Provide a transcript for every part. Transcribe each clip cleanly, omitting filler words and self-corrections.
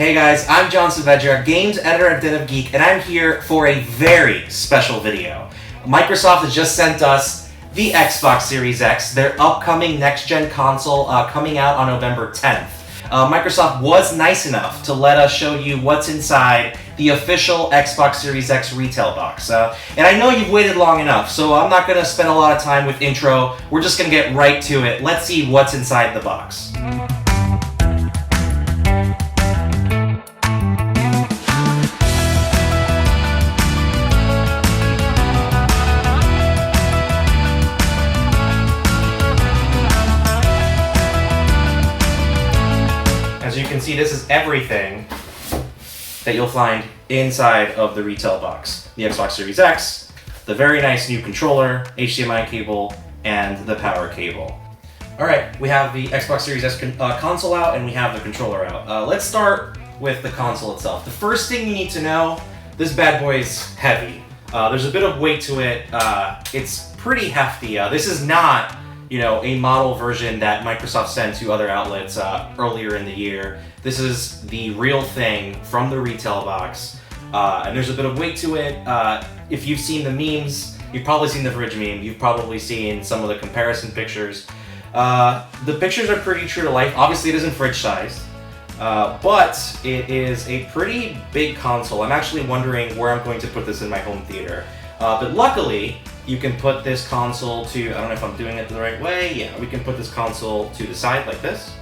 Hey guys, I'm John Saavedra, games editor at Den of Geek, and I'm here for a very special video. Microsoft has just sent us the Xbox Series X, their upcoming next-gen console coming out on November 10th. Microsoft was nice enough to let us show you what's inside the official Xbox Series X retail box. And I know you've waited long enough, so I'm not going to spend a lot of time with intro. We're just going to get right to it. Let's see what's inside the box. As you can see, this is everything that you'll find inside of the retail box. The Xbox Series X, the very nice new controller, HDMI cable, and the power cable. Alright, we have the Xbox Series X console out and we have the controller out. Let's start with the console itself. The first thing you need to know, this bad boy is heavy. There's a bit of weight to it. It's pretty hefty. This is not a model version that Microsoft sent to other outlets earlier in the year. This is the real thing from the retail box, and there's a bit of weight to it. If you've seen the memes, you've probably seen the fridge meme, you've probably seen some of the comparison pictures. The pictures are pretty true to life. Obviously it isn't fridge sized, but it is a pretty big console. I'm actually wondering where I'm going to put this in my home theater. But luckily, you can put this console to, I don't know if I'm doing it the right way, yeah, we can put this console to the side like this,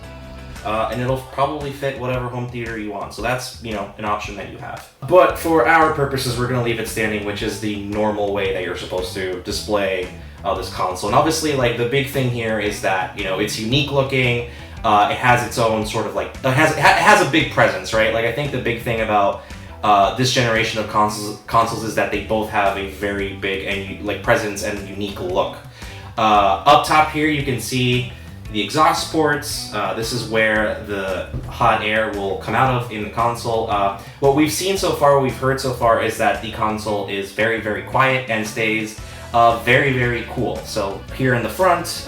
and it'll probably fit whatever home theater you want, so that's, an option that you have. But for our purposes, we're going to leave it standing, which is the normal way that you're supposed to display this console. And obviously, the big thing here is that, it's unique looking, it has its own sort of, it has a big presence, right? I think the big thing about this generation of consoles is that they both have a very big and presence and unique look. Up top here you can see the exhaust ports. This is where the hot air will come out of in the console. What we've seen so far, what we've heard so far, is that the console is very, very quiet and stays very, very cool. So here in the front,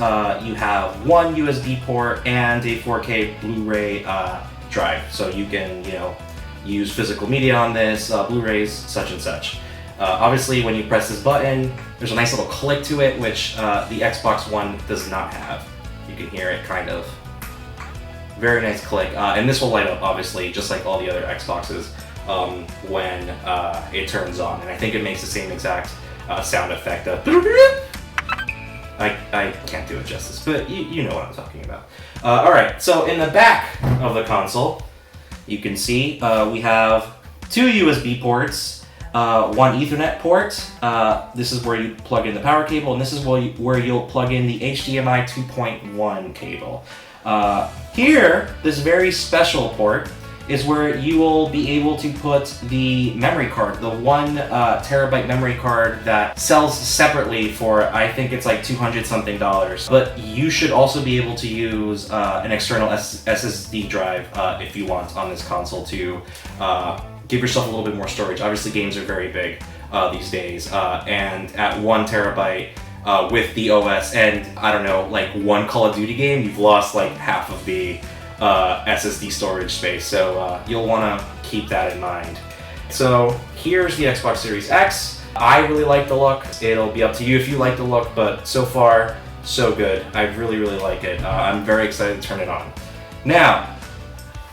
you have one USB port and a 4K Blu-ray drive. So you can, use physical media on this, Blu-rays, such and such. Obviously, when you press this button, there's a nice little click to it, which the Xbox One does not have. You can hear it kind of. Very nice click. And this will light up, obviously, just like all the other Xboxes when it turns on. And I think it makes the same exact sound effect of... I can't do it justice, but you know what I'm talking about. Alright, so in the back of the console, you can see we have two USB ports, one Ethernet port. This is where you plug in the power cable, and this is where you'll plug in the HDMI 2.1 cable. Here, this very special port is where you will be able to put the memory card, the 1 terabyte memory card that sells separately for, I think it's like $200 something. But you should also be able to use an external SSD drive if you want on this console to give yourself a little bit more storage. Obviously games are very big these days, and at 1 terabyte with the OS and, I don't know, one Call of Duty game, you've lost half of the SSD storage space, so you'll want to keep that in mind. So here's the Xbox Series X. I really like the look. It'll be up to you if you like the look, but so far, so good. I really, really like it. I'm very excited to turn it on. Now,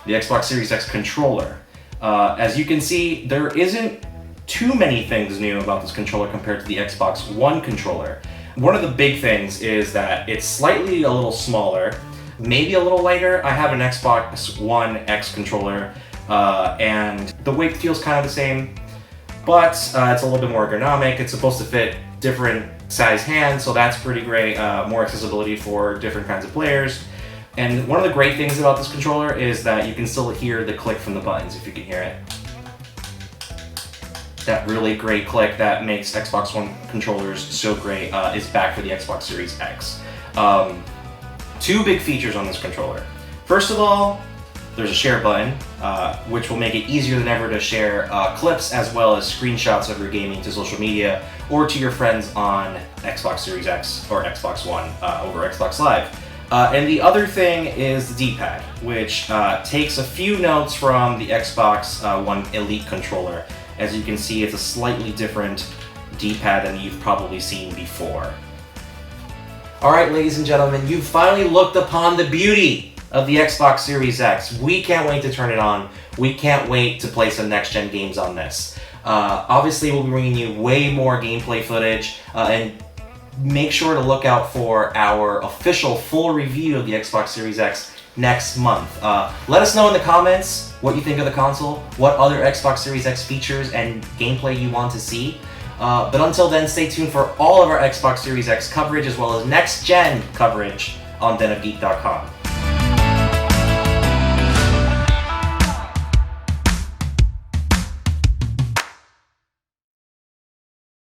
the Xbox Series X controller. As you can see, there isn't too many things new about this controller compared to the Xbox One controller. One of the big things is that it's slightly a little smaller, maybe a little lighter. I have an Xbox One X controller, and the weight feels kind of the same, but it's a little bit more ergonomic. It's supposed to fit different size hands, so that's pretty great. More accessibility for different kinds of players. And one of the great things about this controller is that you can still hear the click from the buttons, if you can hear it. That really great click that makes Xbox One controllers so great is back for the Xbox Series X. Two big features on this controller. First of all, there's a share button, which will make it easier than ever to share clips as well as screenshots of your gaming to social media or to your friends on Xbox Series X or Xbox One over Xbox Live. And the other thing is the D-pad, which takes a few notes from the Xbox One Elite controller. As you can see, it's a slightly different D-pad than you've probably seen before. Alright, ladies and gentlemen, you've finally looked upon the beauty of the Xbox Series X. We can't wait to turn it on. We can't wait to play some next-gen games on this. Obviously, we'll be bringing you way more gameplay footage, and make sure to look out for our official full review of the Xbox Series X next month. Let us know in the comments what you think of the console, what other Xbox Series X features and gameplay you want to see. But until then, stay tuned for all of our Xbox Series X coverage as well as next-gen coverage on denofgeek.com.